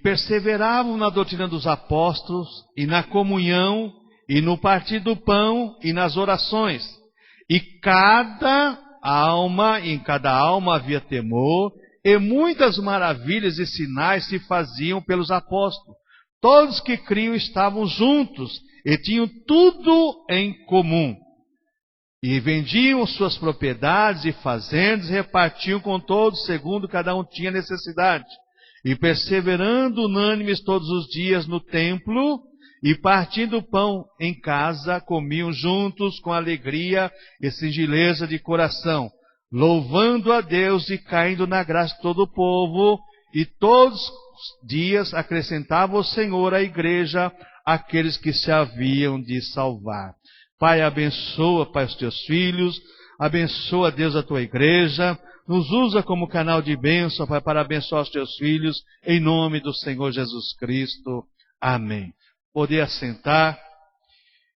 perseveravam na doutrina dos apóstolos, e na comunhão, e no partir do pão, e nas orações. E em cada alma havia temor, e muitas maravilhas e sinais se faziam pelos apóstolos. Todos que criam estavam juntos, e tinham tudo em comum. E vendiam suas propriedades e fazendas, e repartiam com todos, segundo cada um tinha necessidade. E perseverando unânimes todos os dias no templo, e partindo o pão em casa, comiam juntos com alegria e singeleza de coração, louvando a Deus e caindo na graça de todo o povo. E todos os dias acrescentava o Senhor à igreja aqueles que se haviam de salvar. Pai, abençoa, Pai, os teus filhos, abençoa, Deus, a tua igreja, nos usa como canal de bênção, Pai, para abençoar os teus filhos, em nome do Senhor Jesus Cristo. Amém. Poder assentar.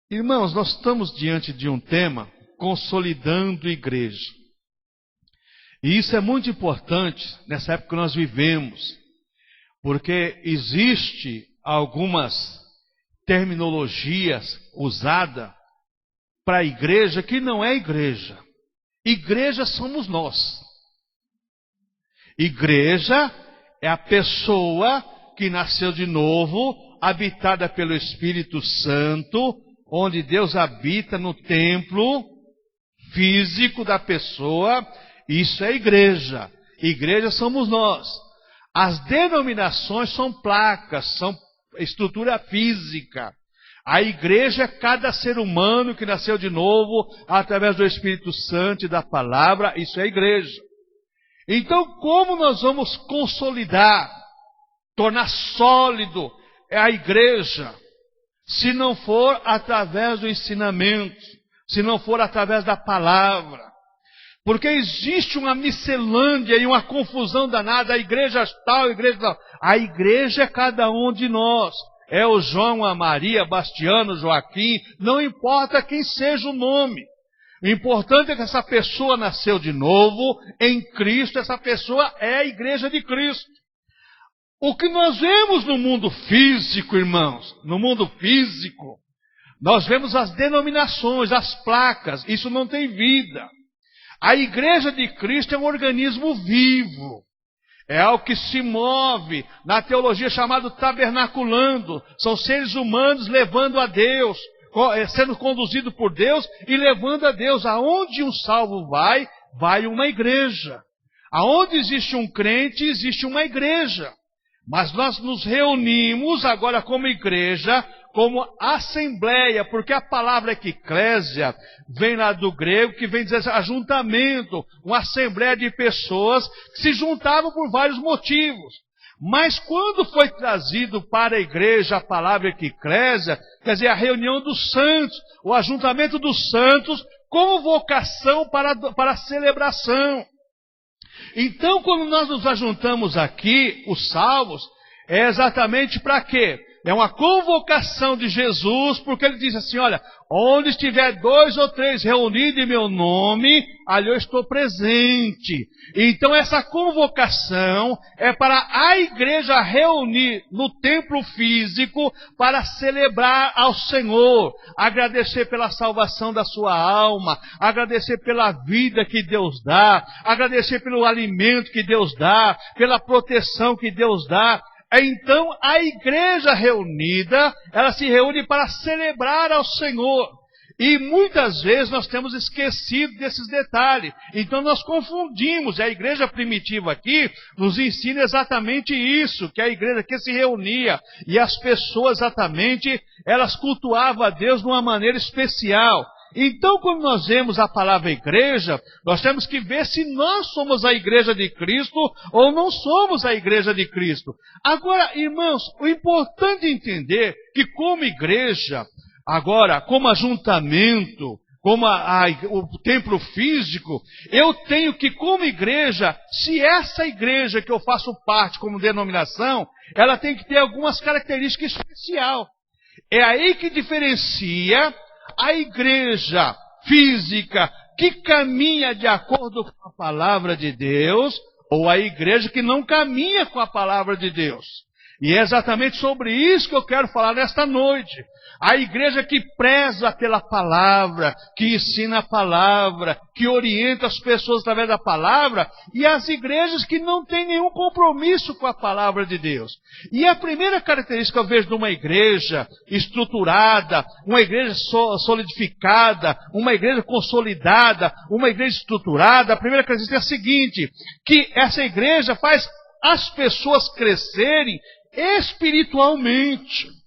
Irmãos, nós estamos diante de um tema, consolidando a igreja. E isso é muito importante nessa época que nós vivemos, porque existe algumas terminologias usadas para a igreja que não é igreja. Igreja somos nós. Igreja é a pessoa que nasceu de novo, habitada pelo Espírito Santo, onde Deus habita no templo físico da pessoa. Isso é igreja. Igreja somos nós. As denominações são placas, são estrutura física. A igreja é cada ser humano que nasceu de novo através do Espírito Santo e da palavra. Isso é igreja. Então, como nós vamos consolidar, tornar sólido a igreja, se não for através do ensinamento, se não for através da palavra? Porque existe uma miscelânea e uma confusão danada. A igreja tal, a igreja tal. A igreja é cada um de nós. É o João, a Maria, Bastiano, Joaquim, não importa quem seja o nome. O importante é que essa pessoa nasceu de novo em Cristo, essa pessoa é a igreja de Cristo. O que nós vemos no mundo físico, irmãos, no mundo físico, nós vemos as denominações, as placas, isso não tem vida. A igreja de Cristo é um organismo vivo. É algo que se move, na teologia chamado tabernaculando. São seres humanos levando a Deus, sendo conduzido por Deus e levando a Deus. Aonde um salvo vai, vai uma igreja. Aonde existe um crente, existe uma igreja. Mas nós nos reunimos agora como igreja, como assembleia, porque a palavra eclésia vem lá do grego, que vem dizer ajuntamento, uma assembleia de pessoas que se juntavam por vários motivos. Mas quando foi trazido para a igreja a palavra eclésia, quer dizer, a reunião dos santos, o ajuntamento dos santos, como vocação para a celebração. Então, quando nós nos ajuntamos aqui, os salvos, é exatamente para quê? É uma convocação de Jesus, porque ele diz assim, olha, onde estiver 2 ou 3 reunidos em meu nome, ali eu estou presente. Então essa convocação é para a igreja reunir no templo físico para celebrar ao Senhor, agradecer pela salvação da sua alma, agradecer pela vida que Deus dá, agradecer pelo alimento que Deus dá, pela proteção que Deus dá. Então, a igreja reunida, ela se reúne para celebrar ao Senhor. E muitas vezes nós temos esquecido desses detalhes. Então nós confundimos. E a igreja primitiva aqui nos ensina exatamente isso, que a igreja que se reunia e as pessoas exatamente, elas cultuavam a Deus de uma maneira especial. Então, quando nós vemos a palavra igreja, nós temos que ver se nós somos a igreja de Cristo ou não somos a igreja de Cristo. Agora, irmãos, o importante é entender que como igreja, agora, como ajuntamento, como o templo físico, eu tenho que, como igreja, se essa igreja que eu faço parte como denominação, ela tem que ter algumas características especiais. É aí que diferencia a igreja física que caminha de acordo com a palavra de Deus, ou a igreja que não caminha com a palavra de Deus. E é exatamente sobre isso que eu quero falar nesta noite. A igreja que preza pela palavra, que ensina a palavra, que orienta as pessoas através da palavra, e as igrejas que não têm nenhum compromisso com a palavra de Deus. E a primeira característica que eu vejo de uma igreja estruturada, uma igreja solidificada, uma igreja consolidada, uma igreja estruturada, a primeira característica é a seguinte, que essa igreja faz as pessoas crescerem espiritualmente.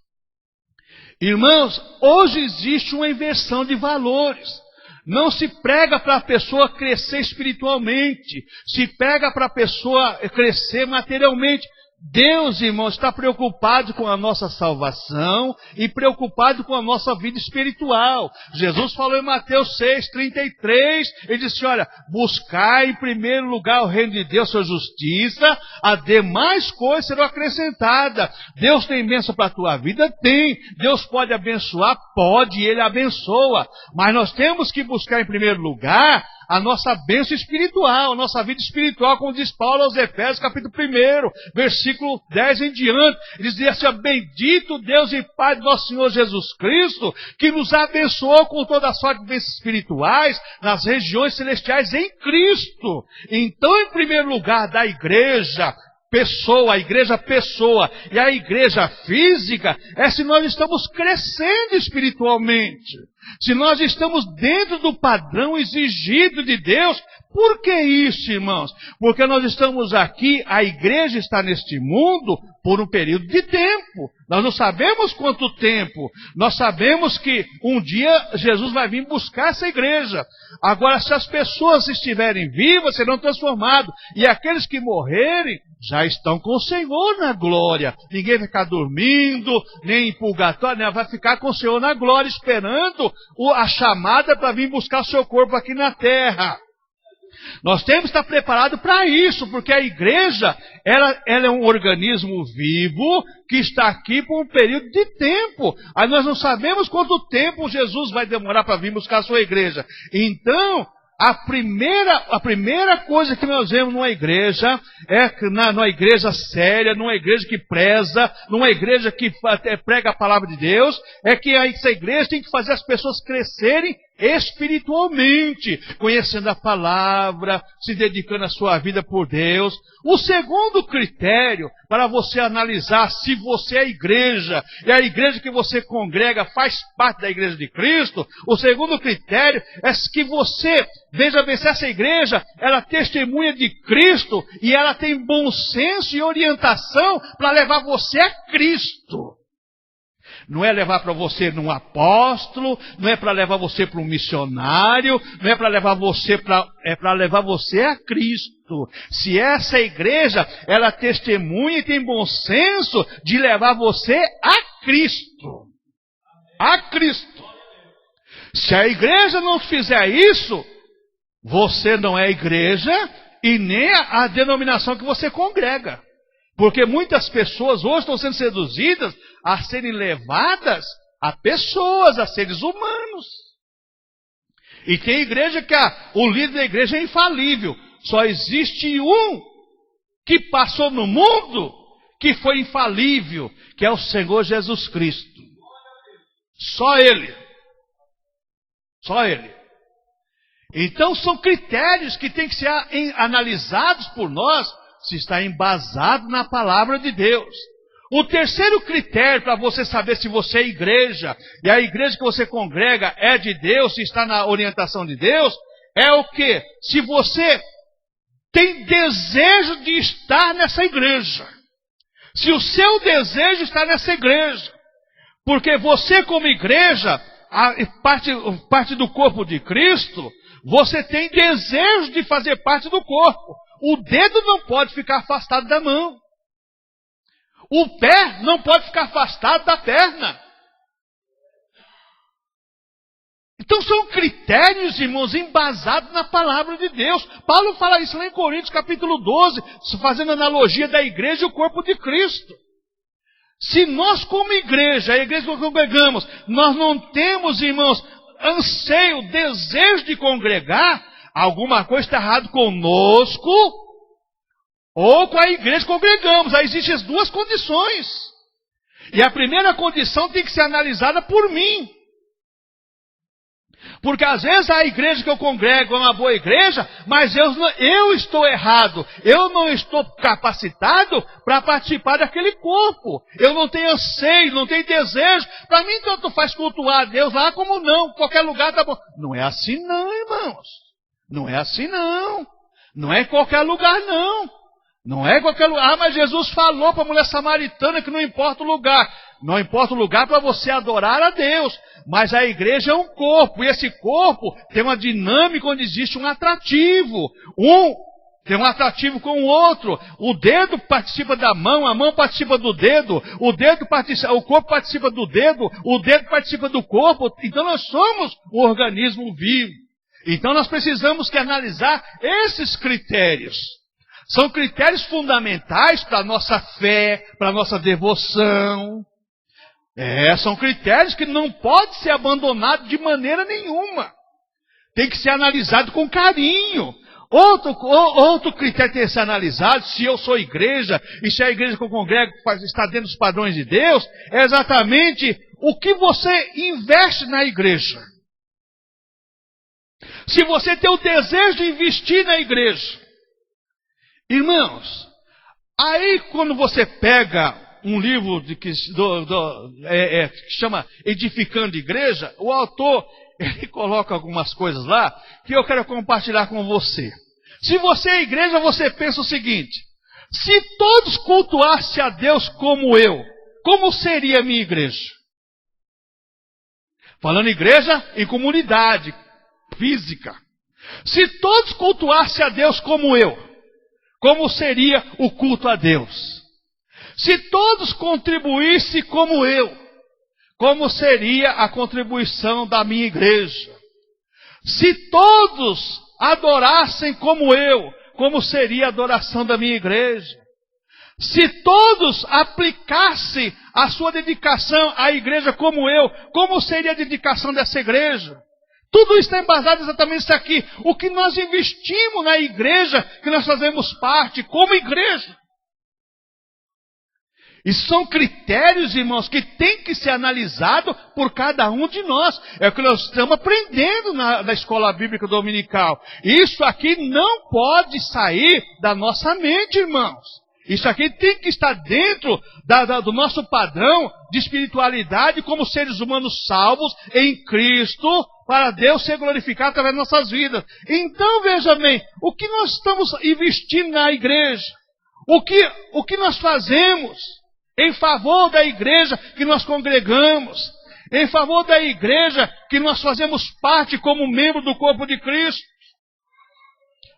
Irmãos, hoje existe uma inversão de valores. Não se prega para a pessoa crescer espiritualmente, se prega para a pessoa crescer materialmente. Deus, irmãos, está preocupado com a nossa salvação e preocupado com a nossa vida espiritual. Jesus falou em Mateus 6:33, ele disse, olha, buscai em primeiro lugar o reino de Deus, sua justiça, as demais coisas serão acrescentadas. Deus tem bênção para a tua vida? Tem. Deus pode abençoar? Pode, e Ele abençoa. Mas nós temos que buscar em primeiro lugar a nossa bênção espiritual, a nossa vida espiritual, como diz Paulo aos Efésios, capítulo 1, versículo 10 em diante. Ele diz assim, bendito Deus e Pai de nosso Senhor Jesus Cristo, que nos abençoou com toda a sorte de bênçãos espirituais nas regiões celestiais em Cristo. Então, em primeiro lugar, da igreja, pessoa, a igreja pessoa e a igreja física, é se nós estamos crescendo espiritualmente. Se nós estamos dentro do padrão exigido de Deus. Por que isso, irmãos? Porque nós estamos aqui, a igreja está neste mundo por um período de tempo. Nós não sabemos quanto tempo. Nós sabemos que um dia Jesus vai vir buscar essa igreja. Agora, se as pessoas estiverem vivas, serão transformadas. E aqueles que morrerem, já estão com o Senhor na glória. Ninguém vai ficar dormindo, nem em purgatório, nem vai ficar com o Senhor na glória, esperando a chamada para vir buscar o seu corpo aqui na terra. Nós temos que estar preparados para isso, porque a igreja, ela é um organismo vivo que está aqui por um período de tempo. Aí nós não sabemos quanto tempo Jesus vai demorar para vir buscar a sua igreja. Então, a primeira coisa que nós vemos numa igreja, numa igreja séria, numa igreja que preza, numa igreja que prega a palavra de Deus, é que essa igreja tem que fazer as pessoas crescerem espiritualmente, conhecendo a palavra, se dedicando a sua vida por Deus. O segundo critério para você analisar se você é igreja, e a igreja que você congrega faz parte da igreja de Cristo, o segundo critério é que você, veja bem, se essa igreja, ela testemunha de Cristo, e ela tem bom senso e orientação para levar você a Cristo. Não é levar para você num apóstolo, não é para levar você para um missionário, não é para levar você é para levar você a Cristo. Se essa igreja, ela testemunha e tem bom senso de levar você a Cristo. A Cristo. Se a igreja não fizer isso, você não é igreja e nem a denominação que você congrega. Porque muitas pessoas hoje estão sendo seduzidas a serem levadas a pessoas, a seres humanos. E tem igreja que o líder da igreja é infalível. Só existe um que passou no mundo que foi infalível, que é o Senhor Jesus Cristo. Só Ele. Só Ele. Então são critérios que têm que ser analisados por nós, se está embasado na palavra de Deus. O terceiro critério para você saber se você é igreja, e a igreja que você congrega é de Deus, se está na orientação de Deus, é o quê? Se você tem desejo de estar nessa igreja. Se o seu desejo está nessa igreja. Porque você como igreja, parte do corpo de Cristo, você tem desejo de fazer parte do corpo. O dedo não pode ficar afastado da mão. O pé não pode ficar afastado da perna. Então são critérios, irmãos, embasados na palavra de Deus. Paulo fala isso lá em Coríntios capítulo 12, fazendo analogia da igreja e o corpo de Cristo. Se nós como igreja, a igreja que nós congregamos, nós não temos, irmãos, anseio, desejo de congregar, alguma coisa está errada conosco, ou com a igreja que congregamos. Aí existem as duas condições. E a primeira condição tem que ser analisada por mim. Porque às vezes a igreja que eu congrego é uma boa igreja, mas eu estou errado. Eu não estou capacitado para participar daquele corpo. Eu não tenho anseio, não tenho desejo. Para mim, tanto faz cultuar a Deus lá como não. Qualquer lugar tá bom. Não é assim não, irmãos. Não é assim não. Não é em qualquer lugar não. Não é em qualquer lugar. Ah, mas Jesus falou para a mulher samaritana que não importa o lugar. Não importa o lugar para você adorar a Deus. Mas a igreja é um corpo. E esse corpo tem uma dinâmica onde existe um atrativo. Tem um atrativo com o outro. O dedo participa da mão, a mão participa do dedo. O corpo participa do dedo. O dedo participa do corpo. Então nós somos um organismo vivo. Então nós precisamos que analisar esses critérios. São critérios fundamentais para a nossa fé, para a nossa devoção. São critérios que não podem ser abandonados de maneira nenhuma. Tem que ser analisado com carinho. Outro critério tem que ser analisado, se eu sou igreja, e se a igreja que eu congrego está dentro dos padrões de Deus, é exatamente o que você investe na igreja. Se você tem o desejo de investir na igreja. Irmãos, aí quando você pega um livro que chama Edificando Igreja, o autor ele coloca algumas coisas lá que eu quero compartilhar com você. Se você é igreja, você pensa o seguinte: se todos cultuassem a Deus como eu, como seria a minha igreja? Falando igreja em comunidade física. Se todos cultuassem a Deus como eu, como seria o culto a Deus? Se todos contribuíssem como eu, como seria a contribuição da minha igreja? Se todos adorassem como eu, como seria a adoração da minha igreja? Se todos aplicassem a sua dedicação à igreja como eu, como seria a dedicação dessa igreja? Tudo isso está embasado exatamente nisso aqui. O que nós investimos na igreja, que nós fazemos parte como igreja. E são critérios, irmãos, que tem que ser analisado por cada um de nós. É o que nós estamos aprendendo na escola bíblica dominical. Isso aqui não pode sair da nossa mente, irmãos. Isso aqui tem que estar dentro do nosso padrão de espiritualidade como seres humanos salvos em Cristo, para Deus ser glorificado através das nossas vidas. Então, veja bem, o que nós estamos investindo na igreja? O que nós fazemos em favor da igreja que nós congregamos? Em favor da igreja que nós fazemos parte como membro do corpo de Cristo?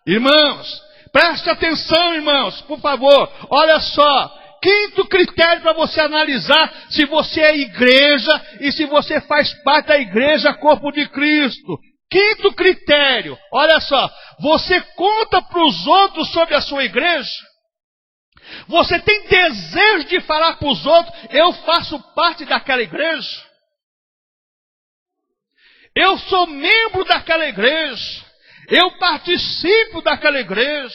Irmãos, preste atenção, irmãos, por favor. Olha só. Quinto critério para você analisar se você é igreja e se você faz parte da igreja, corpo de Cristo. Quinto critério, olha só. Você conta para os outros sobre a sua igreja? Você tem desejo de falar para os outros: eu faço parte daquela igreja? Eu sou membro daquela igreja? Eu participo daquela igreja?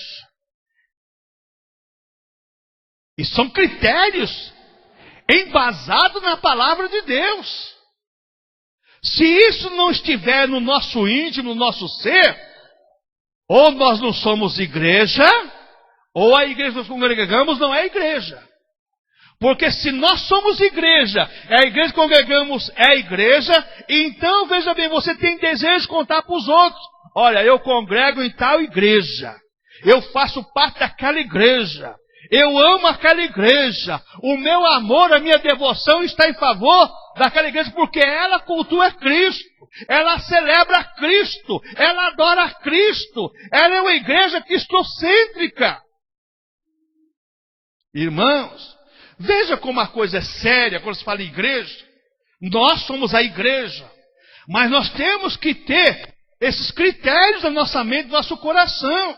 E são critérios embasados na palavra de Deus. Se isso não estiver no nosso íntimo, no nosso ser, ou nós não somos igreja, ou a igreja que nós congregamos não é igreja. Porque se nós somos igreja, a igreja que congregamos é igreja, então veja bem, você tem desejo de contar para os outros: olha, eu congrego em tal igreja, eu faço parte daquela igreja, eu amo aquela igreja, o meu amor, a minha devoção está em favor daquela igreja, porque ela cultua Cristo, ela celebra Cristo, ela adora Cristo, ela é uma igreja cristocêntrica. Irmãos, veja como a coisa é séria quando se fala em igreja. Nós somos a igreja, mas nós temos que ter esses critérios na nossa mente, no nosso coração.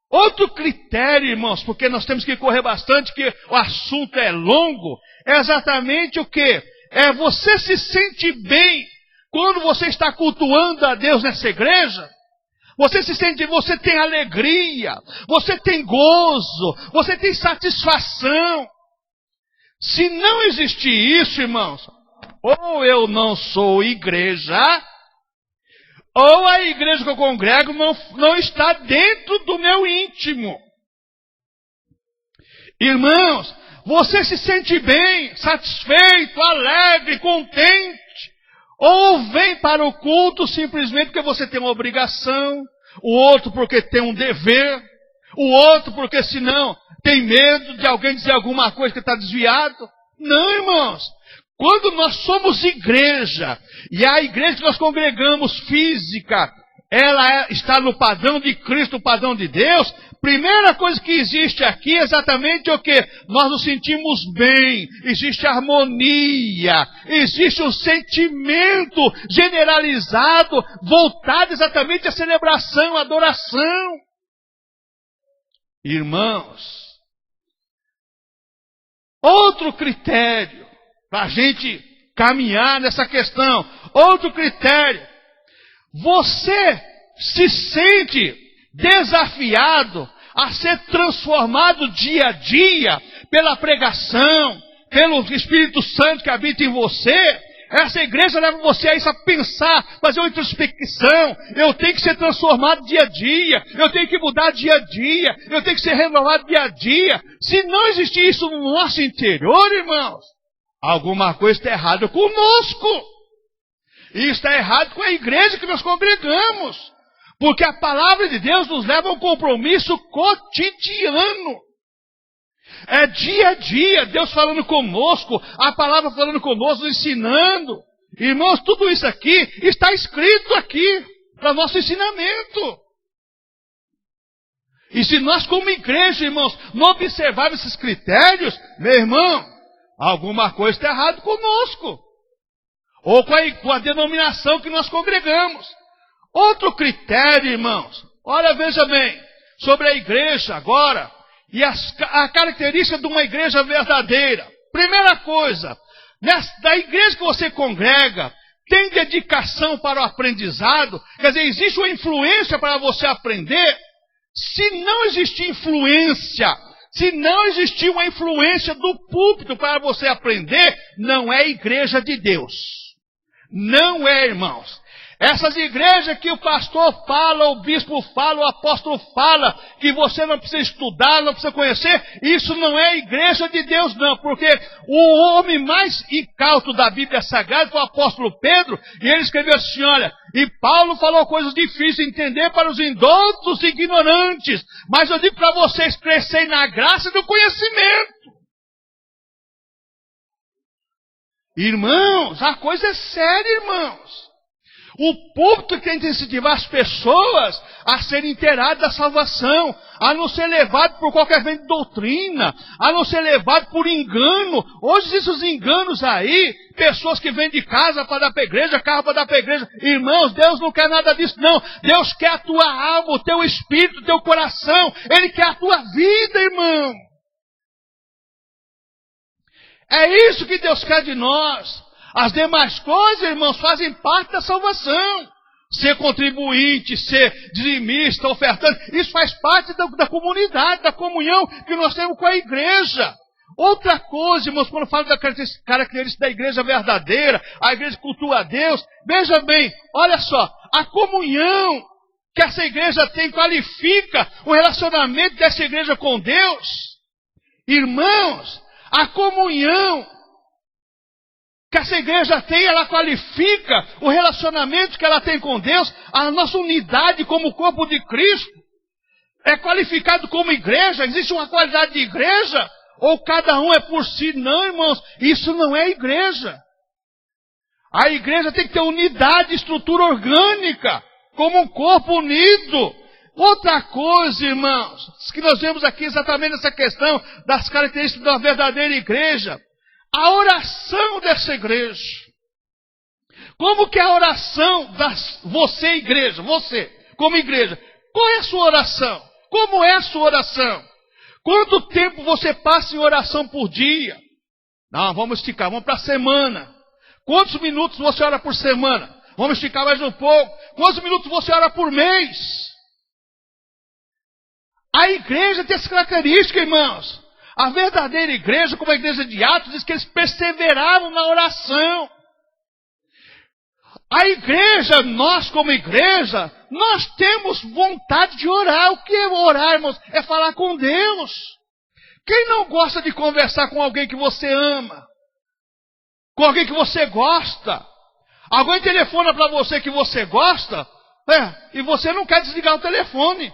Outro critério, irmãos, porque nós temos que correr bastante, que o assunto é longo, é exatamente o quê? É você se sente bem quando você está cultuando a Deus nessa igreja? Você se sente, você tem alegria, você tem gozo, você tem satisfação. Se não existir isso, irmãos, ou eu não sou igreja, ou a igreja que eu congrego não está dentro do meu íntimo. Irmãos, você se sente bem, satisfeito, alegre, contente, ou vem para o culto simplesmente porque você tem uma obrigação, o outro porque tem um dever, o outro porque senão tem medo de alguém dizer alguma coisa que está desviado. Não, irmãos. Quando nós somos igreja, e a igreja que nós congregamos física, ela está no padrão de Cristo, o padrão de Deus, primeira coisa que existe aqui é exatamente o que? Nós nos sentimos bem, existe harmonia, existe um sentimento generalizado, voltado exatamente à celebração, à adoração. Irmãos, outro critério para a gente caminhar nessa questão, outro critério, você se sente desafiado a ser transformado dia a dia pela pregação, pelo Espírito Santo que habita em você. Essa igreja leva você a isso, a pensar, fazer uma introspecção. Eu tenho que ser transformado dia a dia, eu tenho que mudar dia a dia, eu tenho que ser renovado dia a dia. Se não existir isso no nosso interior, irmãos, alguma coisa está errada conosco. E está errado com a igreja que nós congregamos. Porque a palavra de Deus nos leva a um compromisso cotidiano. É dia a dia, Deus falando conosco, a palavra falando conosco, ensinando. Irmãos, tudo isso aqui está escrito aqui, para nosso ensinamento. E se nós como igreja, irmãos, não observarmos esses critérios, meu irmão, alguma coisa está errada conosco. Ou com a denominação que nós congregamos. Outro critério, irmãos, olha, veja bem, sobre a igreja agora, e a característica de uma igreja verdadeira. Primeira coisa, da igreja que você congrega, tem dedicação para o aprendizado, quer dizer, existe uma influência para você aprender. Se não existir influência, se não existir uma influência do púlpito para você aprender, não é igreja de Deus. Não é, irmãos. Essas igrejas que o pastor fala, o bispo fala, o apóstolo fala, que você não precisa estudar, não precisa conhecer, isso não é igreja de Deus não, porque o homem mais incauto da Bíblia Sagrada foi o apóstolo Pedro, e ele escreveu assim, olha, e Paulo falou coisas difíceis de entender para os indoutos e ignorantes, mas eu digo para vocês, crescerem na graça e no conhecimento. Irmãos, a coisa é séria, irmãos. O púlpito tem que incentivar as pessoas a serem inteiradas da salvação, a não ser levado por qualquer vento de doutrina, a não ser levado por engano. Hoje existem os enganos aí, pessoas que vêm de casa para dar para a igreja, carro para dar para a igreja. Irmãos, Deus não quer nada disso não. Deus quer a tua alma, o teu espírito, o teu coração. Ele quer a tua vida, irmão. É isso que Deus quer de nós. As demais coisas, irmãos, fazem parte da salvação. Ser contribuinte, ser dizimista, ofertante, isso faz parte da comunidade, da comunhão que nós temos com a igreja. Outra coisa, irmãos, quando eu falo da característica da igreja verdadeira, a igreja que cultua a Deus, veja bem, olha só, a comunhão que essa igreja tem qualifica o relacionamento dessa igreja com Deus. Irmãos, a comunhão que essa igreja tem, ela qualifica o relacionamento que ela tem com Deus, a nossa unidade como corpo de Cristo. É qualificado como igreja, existe uma qualidade de igreja, ou cada um é por si. Não, irmãos, isso não é igreja. A igreja tem que ter unidade, estrutura orgânica, como um corpo unido. Outra coisa, irmãos, que nós vemos aqui exatamente nessa questão das características da verdadeira igreja, a oração dessa igreja. Como que é a oração você, igreja, você, como igreja? Qual é a sua oração? Como é a sua oração? Quanto tempo você passa em oração por dia? Não, vamos esticar, vamos para a semana. Quantos minutos você ora por semana? Vamos esticar mais um pouco. Quantos minutos você ora por mês? A igreja tem essa característica, irmãos. A verdadeira igreja, como a igreja de Atos, diz que eles perseveravam na oração. A igreja, nós como igreja, nós temos vontade de orar. O que é orar, irmãos? É falar com Deus. Quem não gosta de conversar com alguém que você ama? Com alguém que você gosta? Alguém telefona para você que você gosta, e você não quer desligar o telefone.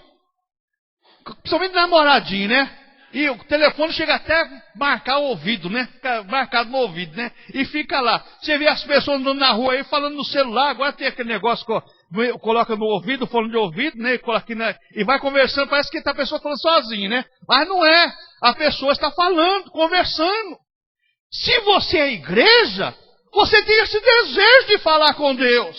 Principalmente namoradinho, né? E o telefone chega até a marcar o ouvido, né? Fica marcado no ouvido, né? E fica lá. Você vê as pessoas andando na rua aí, falando no celular. Agora tem aquele negócio que coloca no ouvido, fone de ouvido, né? E coloca aqui e vai conversando. Parece que a pessoa falando sozinha, né? Mas não é. A pessoa está falando, conversando. Se você é igreja, você tem esse desejo de falar com Deus.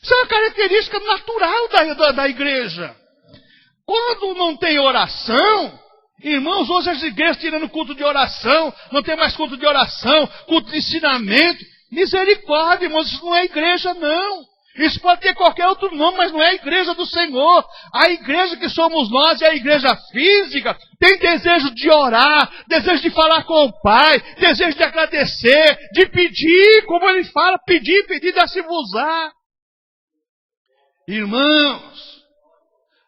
Isso é uma característica natural da igreja. Quando não tem oração, irmãos, hoje as igrejas tirando culto de oração, não tem mais culto de oração, culto de ensinamento. Misericórdia, irmãos, isso não é igreja, não. Isso pode ter qualquer outro nome, mas não é a igreja do Senhor. A igreja que somos nós é a igreja física, tem desejo de orar, desejo de falar com o Pai, desejo de agradecer, de pedir, como ele fala, pedir, dá-se-vos-á. Irmãos,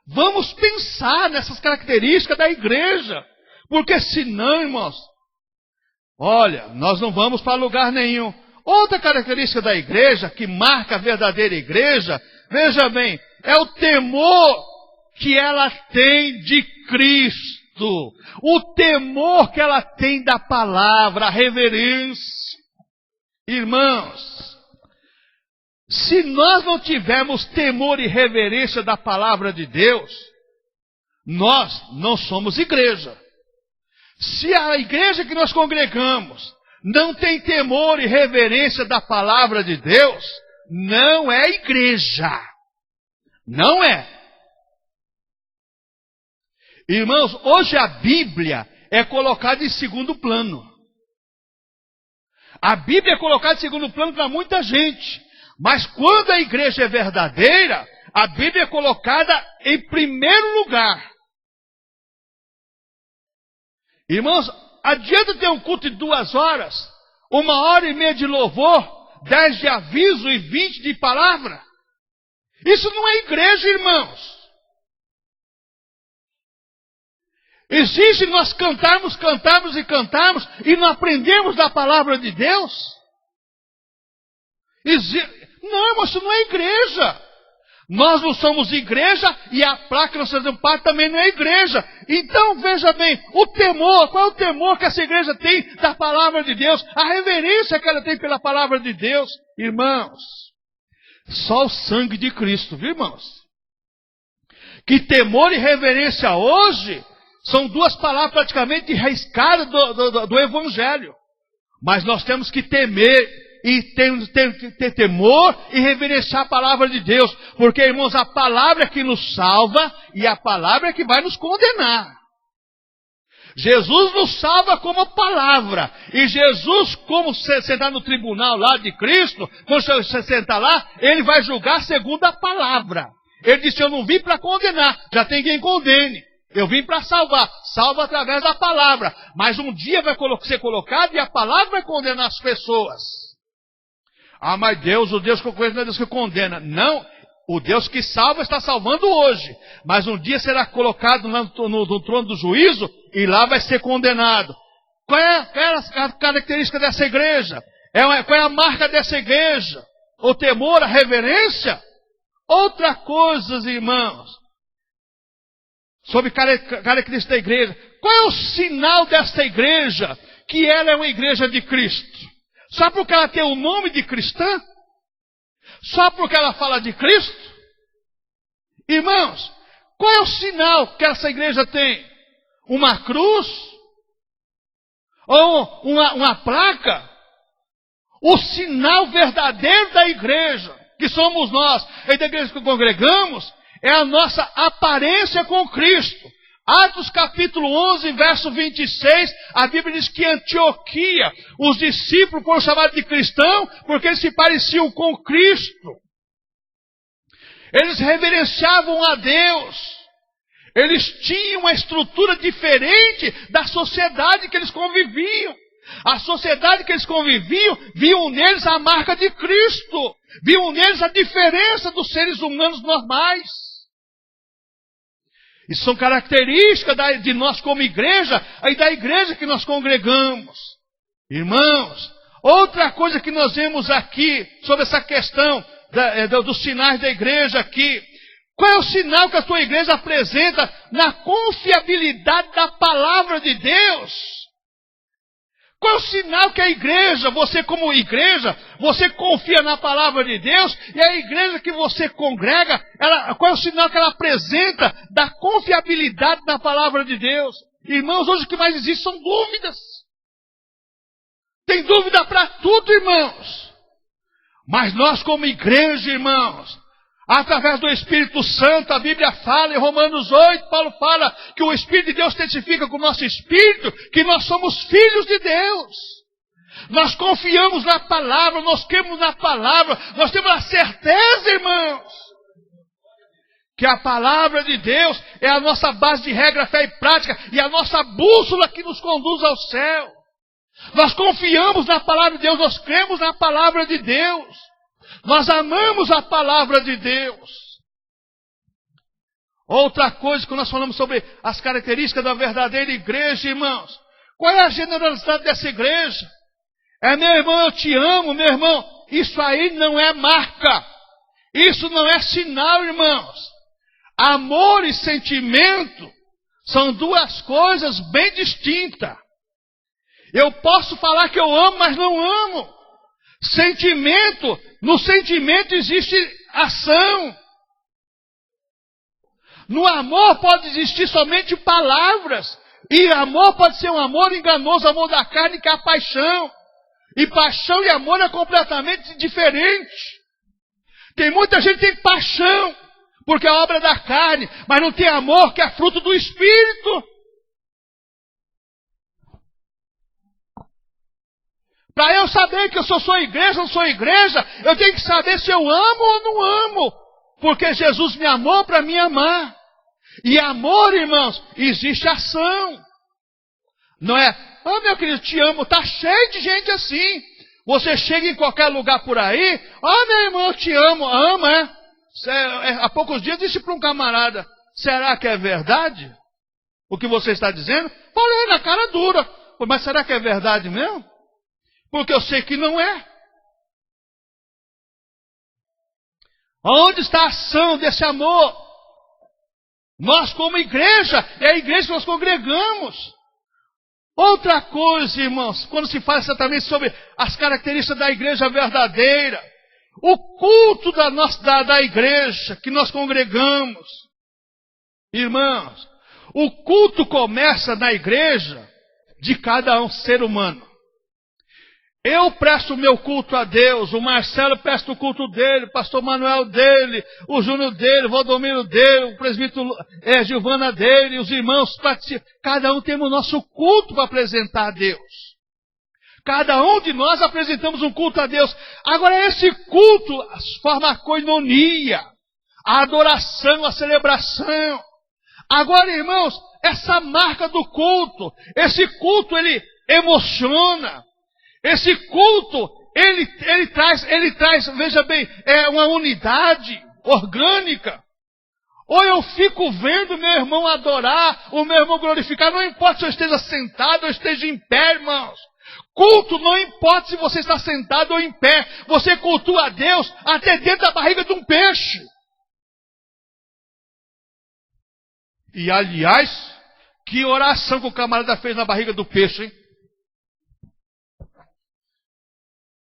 vamos pensar nessas características da igreja, porque senão, irmãos, olha, nós não vamos para lugar nenhum. Outra característica da igreja, que marca a verdadeira igreja, veja bem, é o temor que ela tem de Cristo. O temor que ela tem da palavra, a reverência. Irmãos, se nós não tivermos temor e reverência da palavra de Deus, nós não somos igreja. Se a igreja que nós congregamos não tem temor e reverência da palavra de Deus, não é igreja. Não é. Irmãos, hoje a Bíblia é colocada em segundo plano. A Bíblia é colocada em segundo plano para muita gente. Mas quando a igreja é verdadeira, a Bíblia é colocada em primeiro lugar. Irmãos, adianta ter um culto de 2 horas, 1h30 de louvor, 10 de aviso e 20 de palavra? Isso não é igreja, irmãos. Existe nós cantarmos e não aprendemos da palavra de Deus? Não, irmão, isso não é igreja. Nós não somos igreja e a placa que nós fazemos parte também não é igreja. Então, veja bem, o temor, qual é o temor que essa igreja tem da palavra de Deus? A reverência que ela tem pela palavra de Deus. Irmãos, só o sangue de Cristo, viu, irmãos? Que temor e reverência hoje são 2 palavras praticamente riscadas do Evangelho. Mas nós temos que temer e ter temor e reverenciar a palavra de Deus. Porque, irmãos, a palavra é que nos salva e a palavra é que vai nos condenar. Jesus nos salva como palavra. E Jesus, como sentar no tribunal lá de Cristo, quando você sentar lá, ele vai julgar segundo a palavra. Ele disse, eu não vim para condenar, já tem quem condene. Eu vim para salvar, salva através da palavra. Mas um dia vai ser colocado e a palavra vai condenar as pessoas. Ah, mas Deus, o Deus que eu conheço não é Deus que condena. Não, o Deus que salva está salvando hoje. Mas um dia será colocado no trono do juízo e lá vai ser condenado. Qual é a característica dessa igreja? Qual é a marca dessa igreja? O temor, a reverência? Outra coisa, irmãos, sobre característica da igreja. Qual é o sinal dessa igreja? Que ela é uma igreja de Cristo. Só porque ela tem o nome de cristã? Só porque ela fala de Cristo? Irmãos, qual é o sinal que essa igreja tem? Uma cruz? Ou uma placa? O sinal verdadeiro da igreja, que somos nós, e da igreja que congregamos, é a nossa aparência com Cristo. Atos capítulo 11, verso 26, a Bíblia diz que em Antioquia, os discípulos foram chamados de cristãos porque eles se pareciam com Cristo. Eles reverenciavam a Deus. Eles tinham uma estrutura diferente da sociedade que eles conviviam. A sociedade que eles conviviam, viam neles a marca de Cristo. Viam neles a diferença dos seres humanos normais. Isso são características de nós como igreja e da igreja que nós congregamos. Irmãos, outra coisa que nós vemos aqui sobre essa questão dos sinais da igreja aqui. Qual é o sinal que a tua igreja apresenta na confiabilidade da palavra de Deus? Qual é o sinal que a igreja, você como igreja, você confia na palavra de Deus, e a igreja que você congrega, qual é o sinal que ela apresenta da confiabilidade na palavra de Deus? Irmãos, hoje o que mais existe são dúvidas. Tem dúvida para tudo, irmãos. Mas nós como igreja, irmãos, através do Espírito Santo, a Bíblia fala, em Romanos 8, Paulo fala que o Espírito de Deus testifica com o nosso Espírito que nós somos filhos de Deus. Nós confiamos na palavra, nós cremos na palavra, nós temos a certeza, irmãos, que a palavra de Deus é a nossa base de regra, fé e prática, e a nossa bússola que nos conduz ao céu. Nós confiamos na palavra de Deus, nós cremos na palavra de Deus. Nós amamos a palavra de Deus. Outra coisa que nós falamos sobre as características da verdadeira igreja, irmãos. Qual é a generalidade dessa igreja? Meu irmão, eu te amo, meu irmão. Isso aí não é marca. Isso não é sinal, irmãos. Amor e sentimento são duas coisas bem distintas. Eu posso falar que eu amo, mas não amo. Sentimento, no sentimento existe ação. No amor pode existir somente palavras. E amor pode ser um amor enganoso, amor da carne, que é a paixão. E paixão e amor é completamente diferente. Tem muita gente que tem paixão, porque é obra da carne, mas não tem amor, que é fruto do Espírito. Para eu saber que eu sou igreja ou não sou igreja, eu tenho que saber se eu amo ou não amo. Porque Jesus me amou para me amar. E amor, irmãos, existe ação. Não é, meu querido, te amo. Está cheio de gente assim. Você chega em qualquer lugar por aí, meu irmão, eu te amo. Ama, é? Há poucos dias disse para um camarada, será que é verdade o que você está dizendo? Falei na cara dura. Mas será que é verdade mesmo? Porque eu sei que não é. Onde está a ação desse amor? Nós como igreja, é a igreja que nós congregamos. Outra coisa, irmãos, quando se fala exatamente sobre as características da igreja verdadeira, o culto da igreja que nós congregamos. Irmãos, o culto começa na igreja de cada ser humano. Eu presto o meu culto a Deus, o Marcelo presta o culto dele, o pastor Manuel dele, o Júnior dele, o Valdomiro dele, o presbítero Gilvana dele, os irmãos participam. Cada um tem o nosso culto para apresentar a Deus. Cada um de nós apresentamos um culto a Deus. Agora esse culto forma a koinonia, a adoração, a celebração. Agora, irmãos, essa marca do culto, esse culto ele emociona. Esse culto, ele traz, veja bem, uma unidade orgânica. Ou eu fico vendo meu irmão adorar, o meu irmão glorificar, não importa se eu esteja sentado ou esteja em pé, irmãos. Culto não importa se você está sentado ou em pé. Você cultua a Deus até dentro da barriga de um peixe. E aliás, que oração que o camarada fez na barriga do peixe, hein?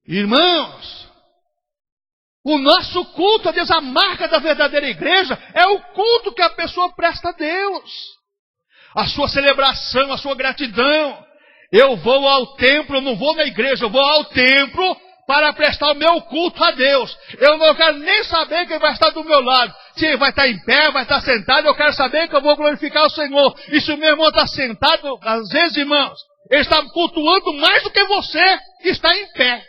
Irmãos, o nosso culto a Deus, a marca da verdadeira igreja, é o culto que a pessoa presta a Deus. A sua celebração, a sua gratidão. Eu vou ao templo, eu não vou na igreja, eu vou ao templo para prestar o meu culto a Deus. Eu não quero nem saber quem vai estar do meu lado. Se ele vai estar em pé, vai estar sentado, eu quero saber que eu vou glorificar o Senhor. E se o meu irmão está sentado, às vezes, irmãos, ele está cultuando mais do que você que está em pé.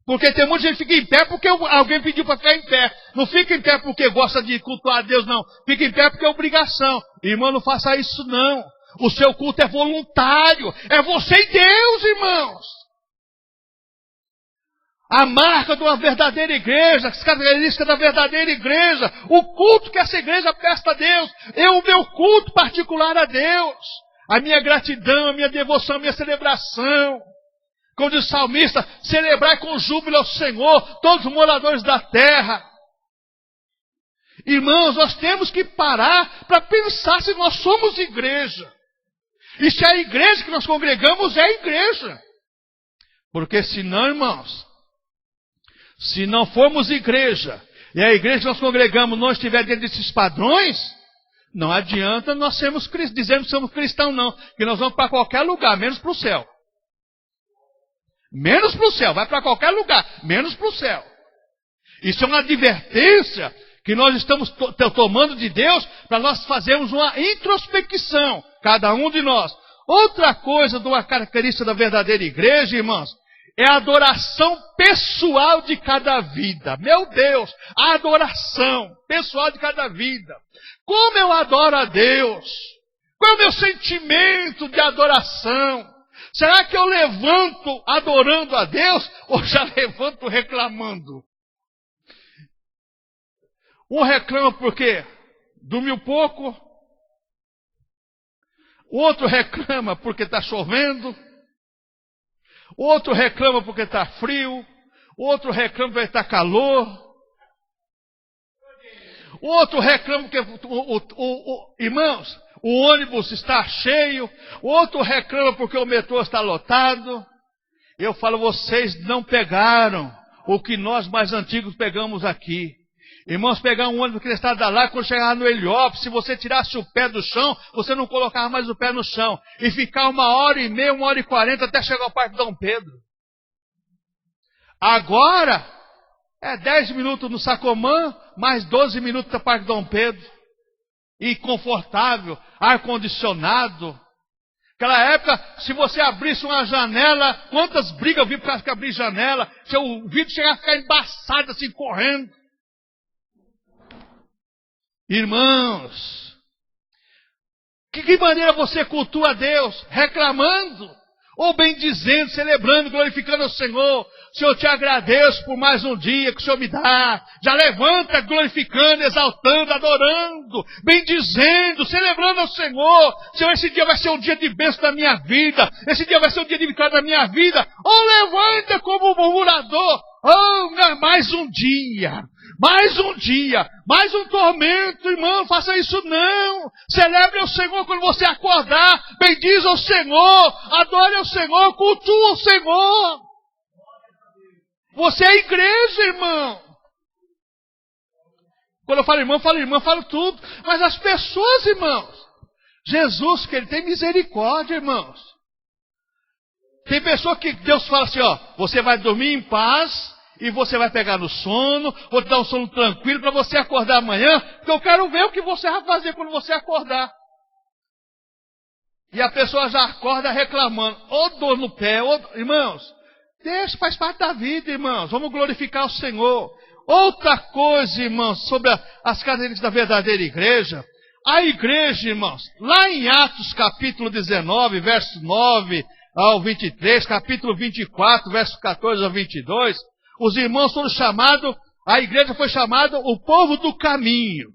Porque tem muita gente que fica em pé porque alguém pediu para ficar em pé. Não fica em pé porque gosta de cultuar a Deus, não. Fica em pé porque é obrigação. Irmão, não faça isso, não. O seu culto é voluntário. É você e Deus, irmãos. A marca de uma verdadeira igreja, as características da verdadeira igreja, o culto que essa igreja presta a Deus, é o meu culto particular a Deus, a minha gratidão, a minha devoção, a minha celebração. Como diz o salmista, celebrai com júbilo ao Senhor, todos os moradores da terra. Irmãos, nós temos que parar para pensar se nós somos igreja. E se a igreja que nós congregamos é a igreja. Porque senão, irmãos, se não formos igreja, e a igreja que nós congregamos não estiver dentro desses padrões, não adianta nós dizermos que somos cristãos, não. Que nós vamos para qualquer lugar, menos para o céu. Menos para o céu, vai para qualquer lugar, menos para o céu. Isso é uma advertência que nós estamos tomando de Deus para nós fazermos uma introspecção, cada um de nós. Outra coisa de uma característica da verdadeira igreja, irmãos, é a adoração pessoal de cada vida. Meu Deus, a adoração pessoal de cada vida. Como eu adoro a Deus? Qual é o meu sentimento de adoração? Será que eu levanto adorando a Deus ou já levanto reclamando? Um reclama porque dormiu pouco. O outro reclama porque está chovendo. O outro reclama porque está frio. O outro reclama porque está calor. O outro reclama porque, irmãos, o ônibus está cheio. O outro reclama porque o metrô está lotado. Eu falo, vocês não pegaram o que nós mais antigos pegamos aqui. Irmãos, pegar um ônibus que está lá, quando chegar no Heliópolis, se você tirasse o pé do chão, você não colocava mais o pé no chão. E ficar 1h30, 1h40 até chegar ao Parque Dom Pedro. Agora, é 10 minutos no Sacomã, mais 12 minutos no Parque Dom Pedro. E confortável, ar-condicionado. Naquela época, se você abrisse uma janela, quantas brigas eu vi por causa que abrir janela, seu vidro chegava a ficar embaçado assim, correndo. Irmãos, que maneira você cultua a Deus? Reclamando? Ou bendizendo, celebrando, glorificando ao Senhor? Senhor, eu te agradeço por mais um dia que o Senhor me dá. Já levanta glorificando, exaltando, adorando, bendizendo, celebrando ao Senhor. Senhor, esse dia vai ser um dia de bênção da minha vida. Esse dia vai ser um dia de vitória da minha vida. Ou levanta como murmurador. Oh, mais um dia. Mais um dia, mais um tormento, irmão, não faça isso não. Celebre ao Senhor quando você acordar, bendize ao Senhor, adore ao Senhor, cultua ao Senhor. Você é igreja, irmão. Quando eu falo irmão, eu falo tudo. Mas as pessoas, irmãos, Jesus, que Ele tem misericórdia, irmãos. Tem pessoa que Deus fala assim, ó, você vai dormir em paz, e você vai pegar no sono, vou te dar um sono tranquilo para você acordar amanhã, porque eu quero ver o que você vai fazer quando você acordar. E a pessoa já acorda reclamando, ou dor no pé, irmãos, deixa, faz parte da vida, irmãos, vamos glorificar o Senhor. Outra coisa, irmãos, sobre as características da verdadeira igreja, a igreja, irmãos, lá em Atos capítulo 19, verso 9 ao 23, capítulo 24, verso 14 ao 22, os irmãos foram chamados, a igreja foi chamada o povo do caminho.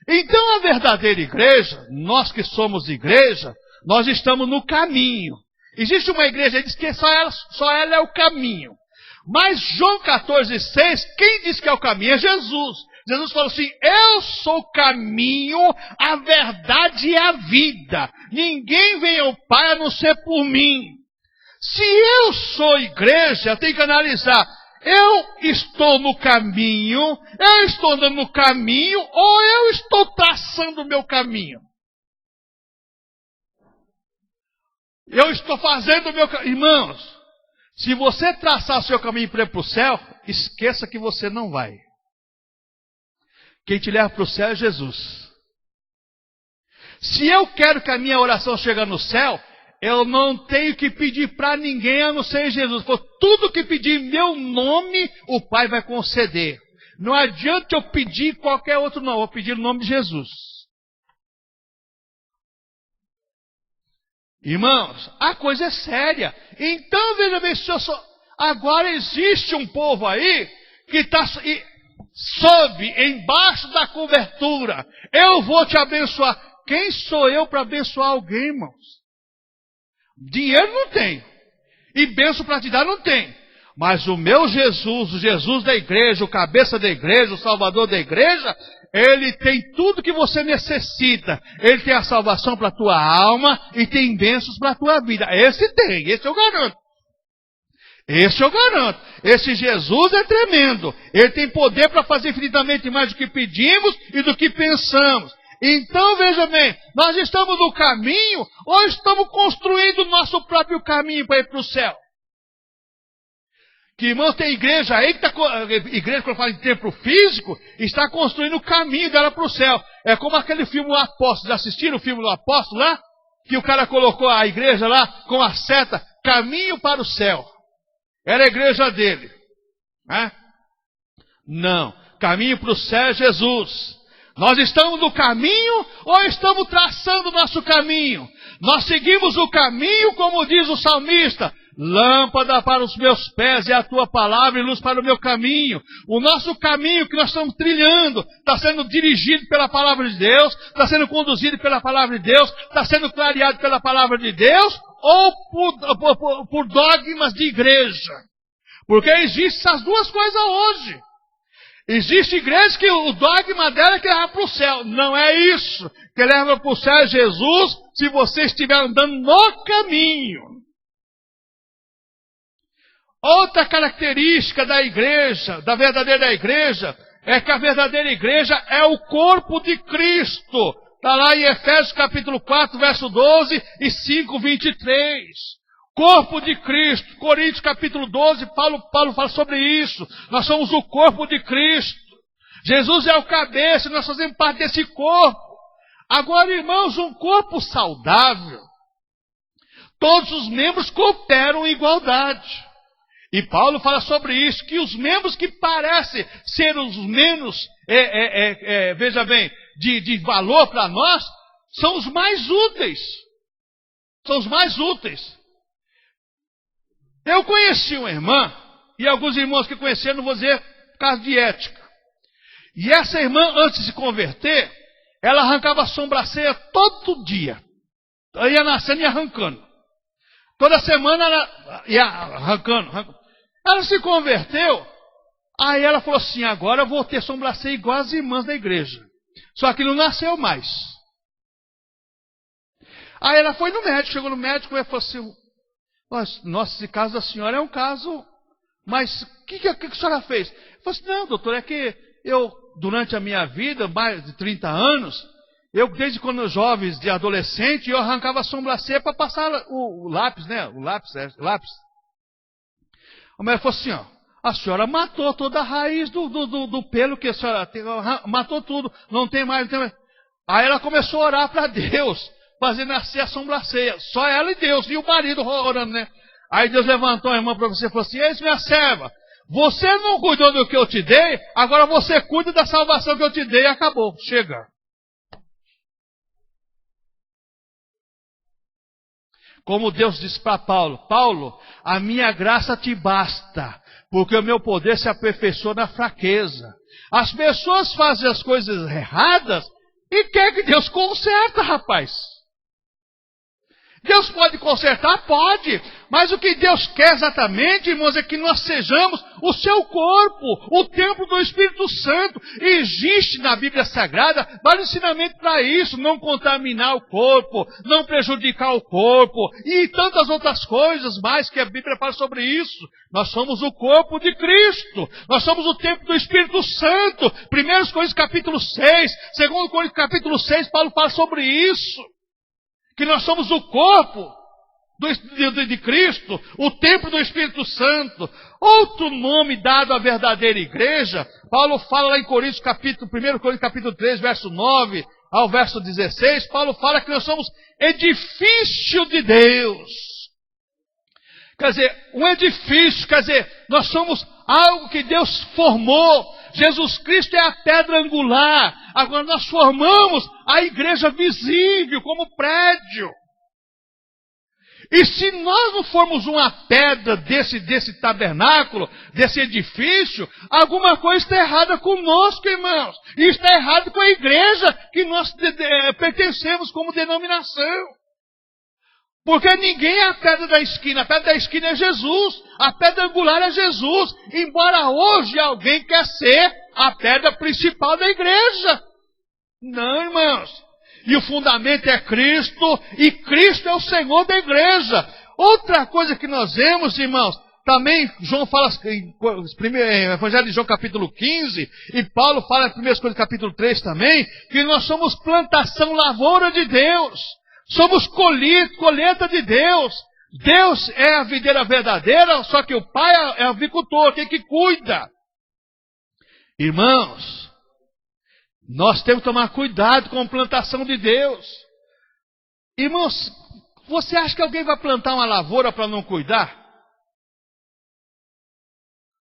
Então a verdadeira igreja, nós que somos igreja, nós estamos no caminho. Existe uma igreja que diz que só ela é o caminho. Mas João 14,6, quem diz que é o caminho é Jesus. Jesus falou assim, eu sou o caminho, a verdade e a vida. Ninguém vem ao Pai a não ser por mim. Se eu sou igreja, eu tenho que analisar. Eu estou no caminho, eu estou andando no caminho, ou eu estou traçando o meu caminho? Eu estou fazendo o meu caminho. Irmãos, se você traçar o seu caminho para ir para o céu, esqueça que você não vai. Quem te leva para o céu é Jesus. Se eu quero que a minha oração chegue no céu, eu não tenho que pedir para ninguém a não ser Jesus. Por tudo que pedir em meu nome, o Pai vai conceder. Não adianta eu pedir qualquer outro não, eu vou pedir o nome de Jesus. Irmãos, a coisa é séria. Então, veja bem, agora existe um povo aí que está sob, embaixo da cobertura. Eu vou te abençoar. Quem sou eu para abençoar alguém, irmãos? Dinheiro não tem. E bênção para te dar não tem. Mas o meu Jesus, o Jesus da igreja, o cabeça da igreja, o salvador da igreja, ele tem tudo que você necessita. Ele tem a salvação para a tua alma e tem bênçãos para a tua vida. Esse tem, esse eu garanto. Esse eu garanto. Esse Jesus é tremendo. Ele tem poder para fazer infinitamente mais do que pedimos e do que pensamos. Então, veja bem, nós estamos no caminho ou estamos construindo o nosso próprio caminho para ir para o céu? Que, irmãos, tem igreja aí que está, igreja, quando fala em templo físico, está construindo o caminho dela para o céu. É como aquele filme O Apóstolo. Já assistiram o filme do Apóstolo lá? Que o cara colocou a igreja lá com a seta, caminho para o céu. Era a igreja dele. Né? Não, caminho para o céu é Jesus. Nós estamos no caminho ou estamos traçando o nosso caminho? Nós seguimos o caminho, como diz o salmista. Lâmpada para os meus pés é a tua palavra e luz para o meu caminho. O nosso caminho que nós estamos trilhando está sendo dirigido pela palavra de Deus, está sendo conduzido pela palavra de Deus, está sendo clareado pela palavra de Deus ou por dogmas de igreja. Porque existem essas duas coisas hoje. Existe igreja que o dogma dela é que leva para o céu. Não é isso. Que leva para o céu é Jesus se você estiver andando no caminho. Outra característica da igreja, da verdadeira igreja, é que a verdadeira igreja é o corpo de Cristo. Está lá em Efésios capítulo 4, verso 12 e 5, 23. Corpo de Cristo. Coríntios capítulo 12, Paulo fala sobre isso. Nós somos o corpo de Cristo. Jesus é o cabeça, nós fazemos parte desse corpo. Agora, irmãos, um corpo saudável, todos os membros cooperam em igualdade. E Paulo fala sobre isso, que os membros que parecem ser os menos, veja bem, de valor para nós, são os mais úteis. São os mais úteis. Eu conheci uma irmã, e alguns irmãos que conheceram, não vou dizer por causa de ética. E essa irmã, antes de se converter, ela arrancava a sobrancelha todo dia. Ela ia nascendo e arrancando. Toda semana ela ia arrancando. Ela se converteu, aí ela falou assim, agora eu vou ter sobrancelha igual as irmãs da igreja. Só que não nasceu mais. Aí ela foi no médico, chegou no médico e falou assim, nossa, esse caso da senhora é um caso, mas o que a senhora fez? Eu falei assim, não, doutor, é que eu, durante a minha vida, mais de 30 anos, eu desde quando eu jovem, de adolescente, eu arrancava a sobrancelha para passar o lápis, né? O lápis. A mulher falou assim, a senhora matou toda a raiz do pelo que a senhora tem, matou tudo, não tem mais. Aí ela começou a orar para Deus, fazer nascer a sobrancelha. Só ela e Deus, e o marido orando, né? Aí Deus levantou a irmã para você e falou assim, eis minha serva, você não cuidou do que eu te dei, agora você cuida da salvação que eu te dei e acabou, chega. Como Deus disse para Paulo, Paulo, a minha graça te basta, porque o meu poder se aperfeiçoa na fraqueza. As pessoas fazem as coisas erradas e querem que Deus conserta, rapaz. Deus pode consertar? Pode. Mas o que Deus quer exatamente, irmãos, é que nós sejamos o seu corpo, o templo do Espírito Santo. E existe na Bíblia Sagrada vários ensinamentos para isso. Não contaminar o corpo, não prejudicar o corpo e tantas outras coisas mais que a Bíblia fala sobre isso. Nós somos o corpo de Cristo. Nós somos o templo do Espírito Santo. 1 Coríntios capítulo 6, 2 Coríntios capítulo 6, Paulo fala sobre isso. Que nós somos o corpo de Cristo, o templo do Espírito Santo. Outro nome dado à verdadeira igreja, Paulo fala lá em Coríntios, 1 Coríntios capítulo 3, verso 9 ao verso 16, Paulo fala que nós somos edifício de Deus. Quer dizer, um edifício, quer dizer, nós somos algo que Deus formou. Jesus Cristo é a pedra angular. Agora nós formamos a igreja visível como prédio. E se nós não formos uma pedra desse tabernáculo, desse edifício, alguma coisa está errada conosco, irmãos. E está errado com a igreja que nós pertencemos como denominação. Porque ninguém é a pedra da esquina. A pedra da esquina é Jesus. A pedra angular é Jesus. Embora hoje alguém quer ser a pedra principal da igreja. Não, irmãos. E o fundamento é Cristo. E Cristo é o Senhor da igreja. Outra coisa que nós vemos, irmãos, também João fala em Evangelho de João capítulo 15. E Paulo fala em 1 Coríntios capítulo 3 também. Que nós somos plantação, lavoura de Deus. Somos colheita de Deus. Deus é a videira verdadeira, só que o Pai é o avicultor, quem que cuida. Irmãos, nós temos que tomar cuidado com a plantação de Deus. Irmãos, você acha que alguém vai plantar uma lavoura para não cuidar?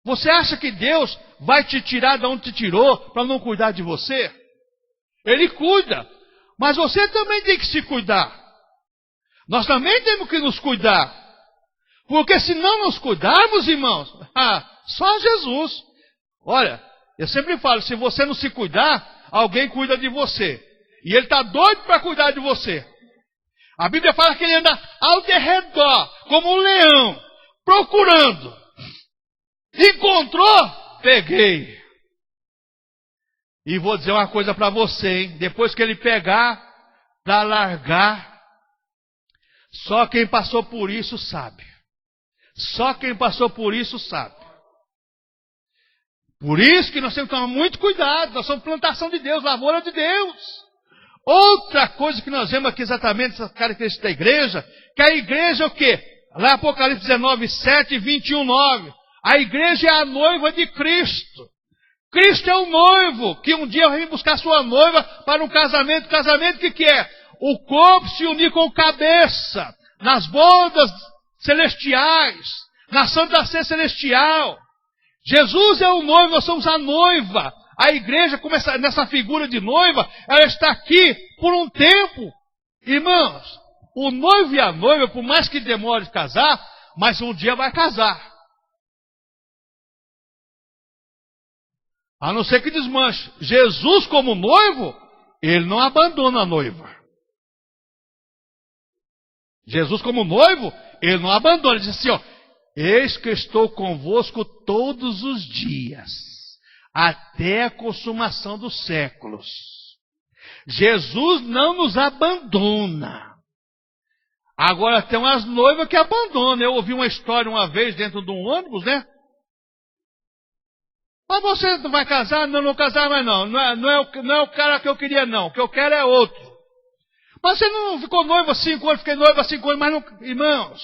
Você acha que Deus vai te tirar de onde te tirou para não cuidar de você? Ele cuida. Mas você também tem que se cuidar. Nós também temos que nos cuidar. Porque se não nos cuidarmos, irmãos, só Jesus. Olha, eu sempre falo, se você não se cuidar, alguém cuida de você. E ele está doido para cuidar de você. A Bíblia fala que ele anda ao derredor, como um leão, procurando. Encontrou? Peguei. E vou dizer uma coisa para você, hein? Depois que ele pegar, para largar, só quem passou por isso sabe. Só quem passou por isso sabe. Por isso que nós temos que tomar muito cuidado. Nós somos plantação de Deus, lavoura de Deus. Outra coisa que nós vemos aqui exatamente, essa característica da igreja, que a igreja é o quê? Lá Apocalipse 19, 7 e 21, 9. A igreja é a noiva de Cristo. Cristo é o noivo, que um dia vai buscar sua noiva para um casamento. Casamento que é? O corpo se unir com a cabeça, nas bodas celestiais, na Santa Ceia celestial. Jesus é o noivo, nós somos a noiva. A igreja, como nessa figura de noiva, ela está aqui por um tempo. Irmãos, o noivo e a noiva, por mais que demore de casar, mas um dia vai casar. A não ser que desmanche. Jesus, como noivo, ele não abandona a noiva. Jesus, como noivo, ele não abandona. Ele diz assim, ó, eis que estou convosco todos os dias, até a consumação dos séculos. Jesus não nos abandona. Agora tem umas noivas que abandonam. Eu ouvi uma história uma vez dentro de um ônibus, né? Mas você não vai casar? Não, não casar mais não. Não é o cara que eu queria não. O que eu quero é outro. Mas você não ficou noiva 5 anos, fiquei noiva 5 anos, mas não... Irmãos,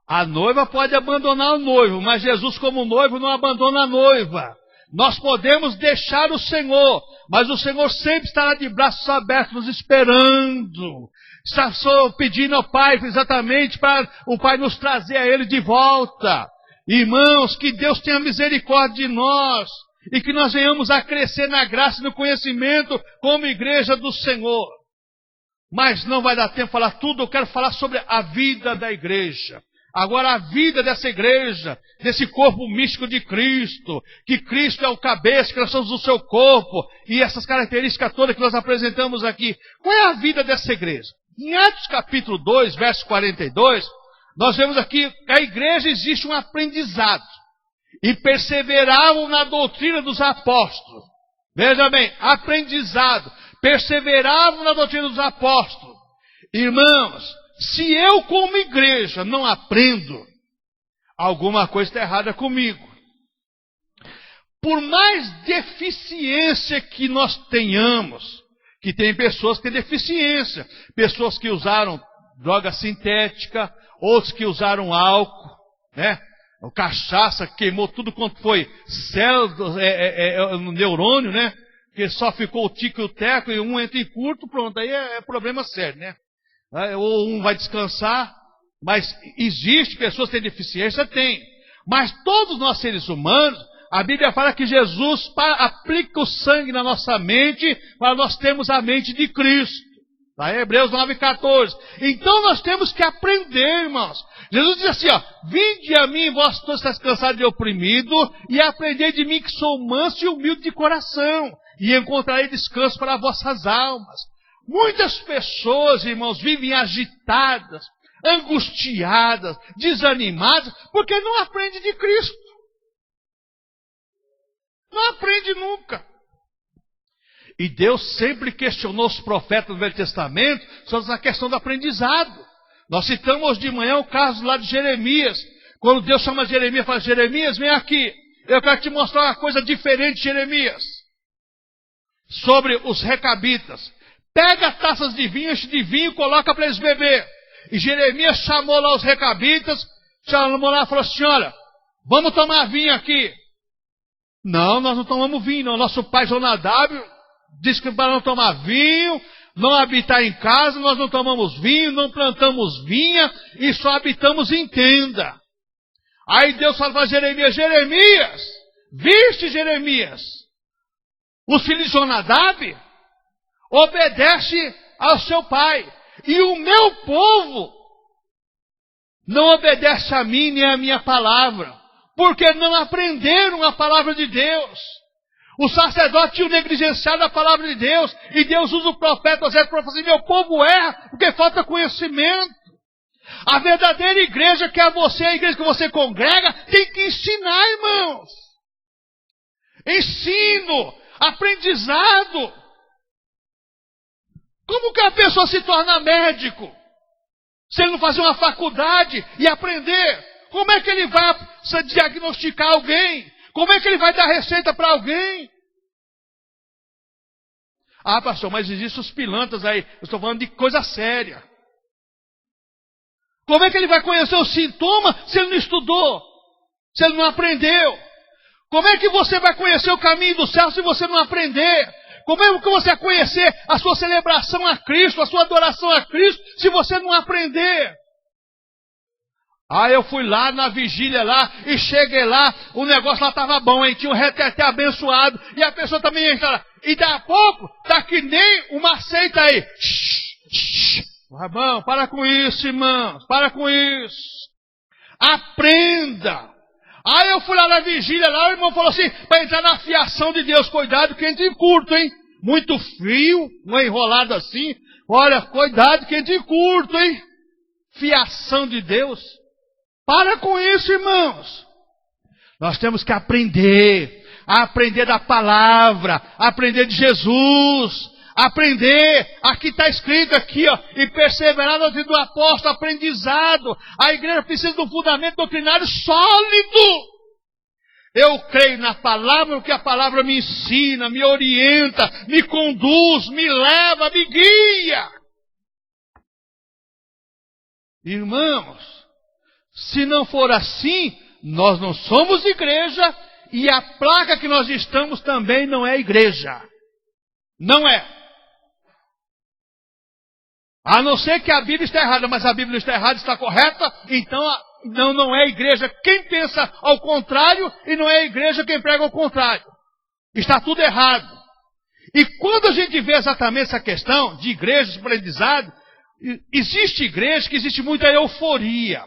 a noiva pode abandonar o noivo, mas Jesus como noivo não abandona a noiva. Nós podemos deixar o Senhor, mas o Senhor sempre estará de braços abertos nos esperando. Está só pedindo ao Pai exatamente para o Pai nos trazer a Ele de volta. Irmãos, que Deus tenha misericórdia de nós e que nós venhamos a crescer na graça e no conhecimento como igreja do Senhor. Mas não vai dar tempo de falar tudo, eu quero falar sobre a vida da igreja. Agora a vida dessa igreja, desse corpo místico de Cristo, que Cristo é o cabeça, que nós somos o seu corpo, e essas características todas que nós apresentamos aqui. Qual é a vida dessa igreja? Em Atos capítulo 2, verso 42, nós vemos aqui que a igreja existe um aprendizado. E perseveravam na doutrina dos apóstolos. Veja bem, aprendizado. Perseveravam na doutrina dos apóstolos. Irmãos, se eu como igreja não aprendo, alguma coisa está errada comigo. Por mais deficiência que nós tenhamos, que tem pessoas que têm deficiência, pessoas que usaram droga sintética, outros que usaram álcool, né? O cachaça queimou tudo quanto foi células, no neurônio, né? Que só ficou o tico e o teco e um entra em curto, pronto, aí é problema sério, né? Ou um vai descansar, mas existe pessoas que têm deficiência? Tem. Mas todos nós seres humanos, a Bíblia fala que Jesus aplica o sangue na nossa mente para nós termos a mente de Cristo. Está em Hebreus 9,14. Então nós temos que aprender, irmãos. Jesus diz assim, ó, vinde a mim, vós todos estáis cansados e oprimidos, e aprendei de mim que sou manso e humilde de coração, e encontrarei descanso para vossas almas. Muitas pessoas, irmãos, vivem agitadas, angustiadas, desanimadas, porque não aprendem de Cristo. Não aprende nunca. E Deus sempre questionou os profetas do Velho Testamento sobre a questão do aprendizado. Nós citamos hoje de manhã o caso lá de Jeremias. Quando Deus chama Jeremias e fala, Jeremias, vem aqui. Eu quero te mostrar uma coisa diferente, Jeremias. Sobre os recabitas. Pega taças de vinho, enche de vinho e coloca para eles beber. E Jeremias chamou lá os recabitas, chamou lá e falou assim, olha, vamos tomar vinho aqui. Não, nós não tomamos vinho, não. Nosso pai Jonadab disse que para não tomar vinho, não habitar em casa, nós não tomamos vinho, não plantamos vinha e só habitamos em tenda. Aí Deus fala para Jeremias, Jeremias, viste Jeremias, os filhos de Jonadab, obedece ao seu pai, e o meu povo não obedece a mim nem a minha palavra, porque não aprenderam a palavra de Deus. O sacerdote tinha negligenciado a palavra de Deus, e Deus usa o profeta Osés para falar assim, meu povo erra, porque falta conhecimento. A verdadeira igreja, que é você, a igreja que você congrega, tem que ensinar, irmãos. Ensino, aprendizado. Como que a pessoa se torna médico? Se ele não fazer uma faculdade e aprender, como é que ele vai diagnosticar alguém? Como é que ele vai dar receita para alguém? Ah, pastor, mas existem os pilantras aí. Eu estou falando de coisa séria. Como é que ele vai conhecer o sintoma se ele não estudou? Se ele não aprendeu? Como é que você vai conhecer o caminho do céu se você não aprender? Como é que você vai conhecer a sua celebração a Cristo, a sua adoração a Cristo, se você não aprender? Ah, eu fui lá na vigília lá, e cheguei lá, o negócio lá estava bom, hein? Tinha um reteté abençoado, e a pessoa também entra lá. E daqui a pouco, tá que nem uma seita aí. Irmão, para com isso, irmãos, para com isso. Aprenda. Aí eu fui lá na vigília, lá o irmão falou assim, para entrar na fiação de Deus, cuidado que entra em curto, hein? Muito frio, não é enrolado assim. Olha, cuidado que entra em curto, hein? Fiação de Deus. Para com isso, irmãos. Nós temos que aprender. Aprender da palavra. Aprender de Jesus. Aprender. Aqui está escrito aqui, ó. E perseverar no do apóstolo, aprendizado. A igreja precisa de um fundamento doutrinário sólido. Eu creio na palavra, porque a palavra me ensina, me orienta, me conduz, me leva, me guia. Irmãos, se não for assim, nós não somos igreja e a placa que nós estamos também não é igreja. Não é. A não ser que a Bíblia está errada, mas a Bíblia não está errada, está correta, então não é igreja quem pensa ao contrário e não é igreja quem prega ao contrário. Está tudo errado. E quando a gente vê exatamente essa questão de igreja, de aprendizado, existe igreja que existe muita euforia,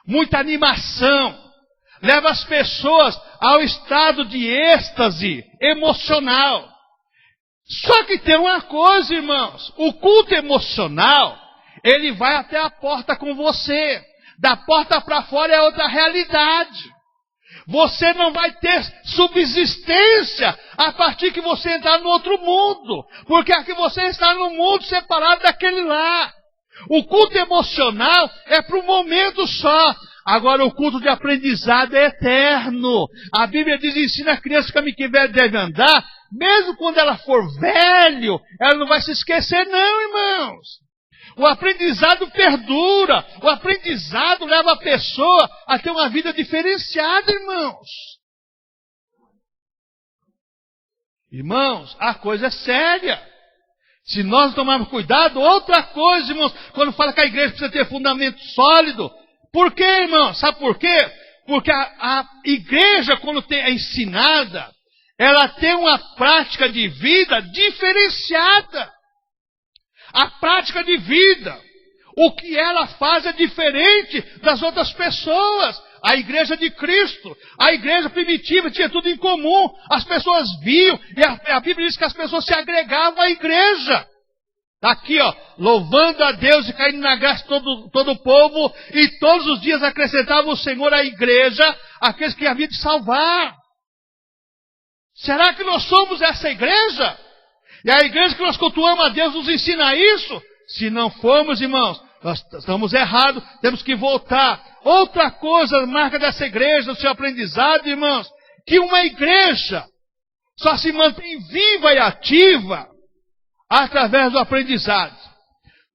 muita animação, leva as pessoas ao estado de êxtase emocional. Só que tem uma coisa, irmãos, o culto emocional, ele vai até a porta com você. Da porta para fora é outra realidade. Você não vai ter subsistência a partir que você entrar no outro mundo. Porque aqui você está no mundo separado daquele lá. O culto emocional é para um momento só. Agora o culto de aprendizado é eterno. A Bíblia diz, ensina a criança que caminho que velho deve andar. Mesmo quando ela for velho, ela não vai se esquecer não, irmãos. O aprendizado perdura. O aprendizado leva a pessoa a ter uma vida diferenciada, irmãos. Irmãos, a coisa é séria. Se nós não tomarmos cuidado, outra coisa, irmãos, quando fala que a igreja precisa ter fundamento sólido. Por quê, irmãos? Sabe por quê? Porque a igreja, quando é ensinada, ela tem uma prática de vida diferenciada. A prática de vida. O que ela faz é diferente das outras pessoas. A igreja de Cristo, a igreja primitiva tinha tudo em comum. As pessoas viam, e a Bíblia diz que as pessoas se agregavam à igreja. Está aqui, louvando a Deus e caindo na graça de todo o povo, e todos os dias acrescentava o Senhor à igreja aqueles que haviam de salvar. Será que nós somos essa igreja? E a igreja que nós cultuamos a Deus nos ensina isso? Se não formos, irmãos, nós estamos errados, temos que voltar. Outra coisa, marca dessa igreja, do seu aprendizado, irmãos, que uma igreja só se mantém viva e ativa através do aprendizado.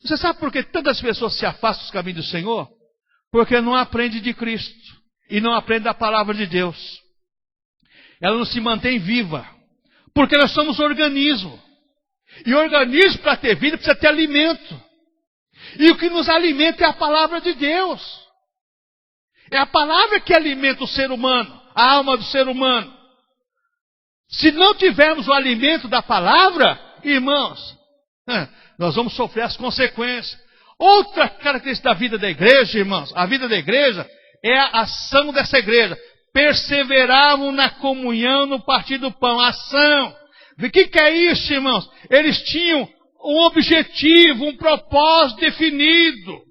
Você sabe por que tantas pessoas se afastam dos caminhos do Senhor? Porque não aprendem de Cristo e não aprendem da palavra de Deus. Ela não se mantém viva, porque nós somos organismo. E organismo, para ter vida, precisa ter alimento. E o que nos alimenta é a palavra de Deus. É a palavra que alimenta o ser humano, a alma do ser humano. Se não tivermos o alimento da palavra, irmãos, nós vamos sofrer as consequências. Outra característica da vida da igreja, irmãos, a vida da igreja é a ação dessa igreja. Perseveravam na comunhão, no partir do pão. Ação. O que é isso, irmãos? Eles tinham um objetivo, um propósito definido.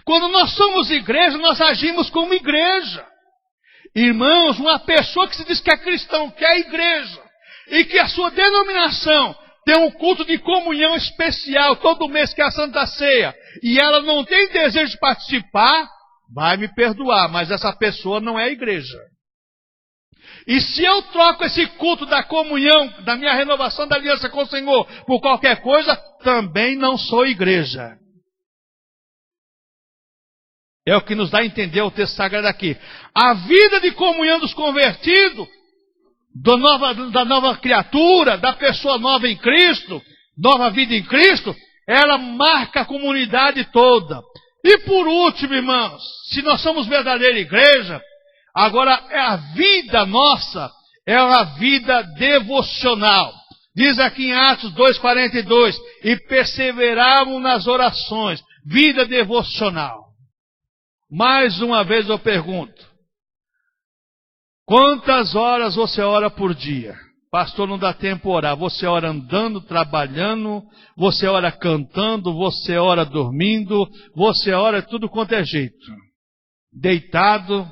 Quando nós somos igreja, nós agimos como igreja. Irmãos, uma pessoa que se diz que é cristão, que é igreja, e que a sua denominação tem um culto de comunhão especial todo mês, que é a Santa Ceia, e ela não tem desejo de participar, vai me perdoar, mas essa pessoa não é igreja. E se eu troco esse culto da comunhão, da minha renovação da aliança com o Senhor, por qualquer coisa, também não sou igreja. É o que nos dá a entender o texto sagrado aqui. A vida de comunhão dos convertidos, da nova criatura, da pessoa nova em Cristo, nova vida em Cristo, ela marca a comunidade toda. E por último, irmãos, se nós somos verdadeira igreja, agora a vida nossa é uma vida devocional. Diz aqui em Atos 2,42, e perseveravam nas orações, vida devocional. Mais uma vez eu pergunto, quantas horas você ora por dia? Pastor, não dá tempo orar. Você ora andando, trabalhando, você ora cantando, você ora dormindo, você ora tudo quanto é jeito. Deitado,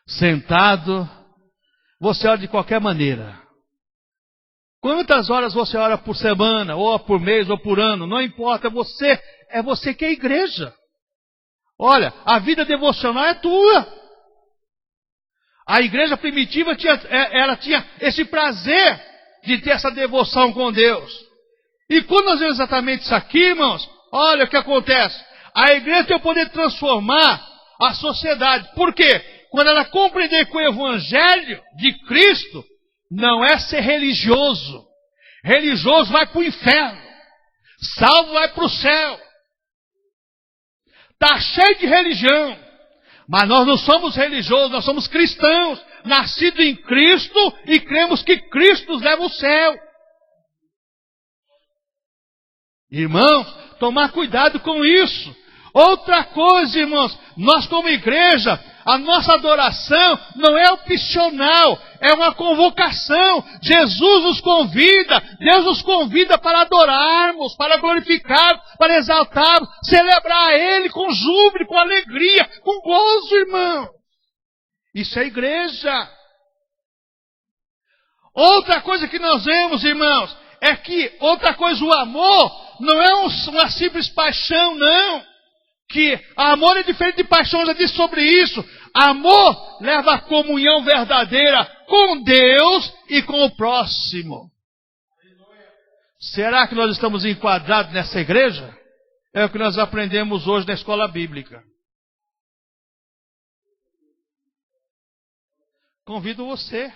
sentado, você ora de qualquer maneira. Quantas horas você ora por semana, ou por mês, ou por ano? Não importa, é você que é igreja. Olha, a vida devocional é tua. A igreja primitiva ela tinha esse prazer de ter essa devoção com Deus. E quando nós vemos exatamente isso aqui, irmãos, olha o que acontece. A igreja tem o poder de transformar a sociedade. Por quê? Quando ela compreender que o evangelho de Cristo não é ser religioso. Religioso vai para o inferno. Salvo vai para o céu. Está cheio de religião. Mas nós não somos religiosos, nós somos cristãos. Nascidos em Cristo e cremos que Cristo nos leva ao céu. Irmãos, tomar cuidado com isso. Outra coisa, irmãos, nós como igreja, a nossa adoração não é opcional, é uma convocação. Jesus nos convida, Deus nos convida para adorarmos, para glorificar, para exaltar, celebrar a Ele com júbilo, com alegria, com gozo, irmão. Isso é igreja. Outra coisa que nós vemos, irmãos, é que, o amor não é uma simples paixão, não. Que amor é diferente de paixão, eu já disse sobre isso. Amor leva a comunhão verdadeira com Deus e com o próximo. Será que nós estamos enquadrados nessa igreja? É o que nós aprendemos hoje na escola bíblica. Convido você